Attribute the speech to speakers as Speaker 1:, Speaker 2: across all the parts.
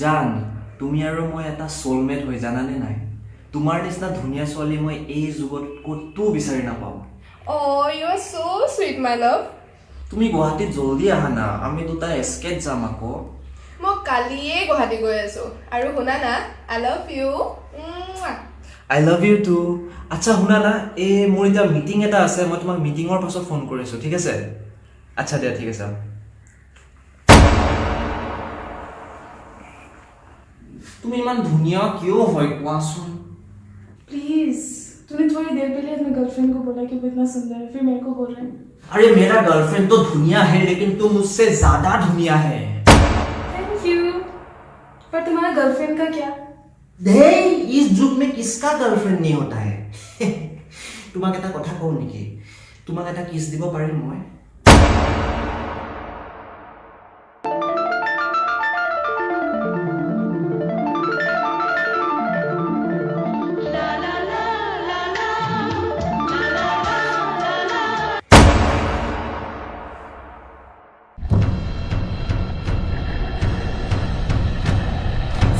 Speaker 1: জান তুমি আৰু মই এটা সোলমেট হৈ জানানে নাই তোমাৰ নিচিনা ধুনীয়া ছোৱালী মই এই যুগত ক'তো বিচাৰি নাপাওঁ
Speaker 2: Oh, you are so sweet, my love.
Speaker 1: তুমি গুৱাহাটীত জলদি আহা না আমি দুটা এস্কেট যাম আকৌ
Speaker 2: মই কালিয়ে গুৱাহাটী গৈ আছো আৰু শুনা না I love you.
Speaker 1: I love you too আচ্ছা শুনা না এই মোৰ এতিয়া মিটিং এটা আছে মই তোমাক মিটিঙৰ পাছত ফোন কৰিছোঁ ঠিক আছে আচ্ছা দিয়া ঠিক আছে তুমি ইমান ধুনীয়া কিয় হয় কোৱাচোন
Speaker 3: प्लीज तूने थोड़ी देर पहले अपने गर्लफ्रेंड को बोला कि वो इतना सुंदर है फिर मेरे को बोल रहे हैं
Speaker 1: अरे मेरा गर्लफ्रेंड तो धुनिया है लेकिन तुम मुझसे ज्यादा धुनिया है
Speaker 3: थैंक यू पर तुम्हारा गर्लफ्रेंड का क्या
Speaker 1: इस युग में किसका गर्लफ्रेंड नहीं होता है তোমাক এটা কথা কওঁ নেকি তোমাক এটা কিছ দিব পাৰিম মই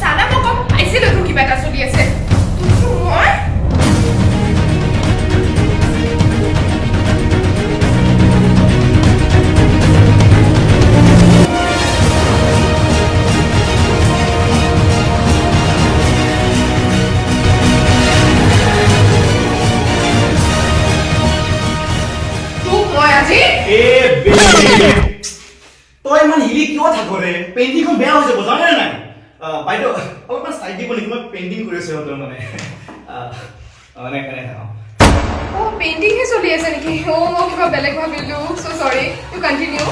Speaker 2: চানা মোক পাইছিলো তোৰ কিবা এটা চলি আছে মই তোক মই আজি
Speaker 4: তই ইমান হিলি কিয় থাক ৰে পেইণ্টিংখন বেয়া হৈছে জানে নাই বাইদেউ অলপমান চাই দিব নেকি মই পেইণ্টিং কৰি আছো সিহঁতৰ মানে মানে কেনে থাকক
Speaker 2: পেইণ্টিং হে চলি আছে নেকি মই কিবা বেলেগ ভাবিলো সো সৰি ইউ কন্টিনিউ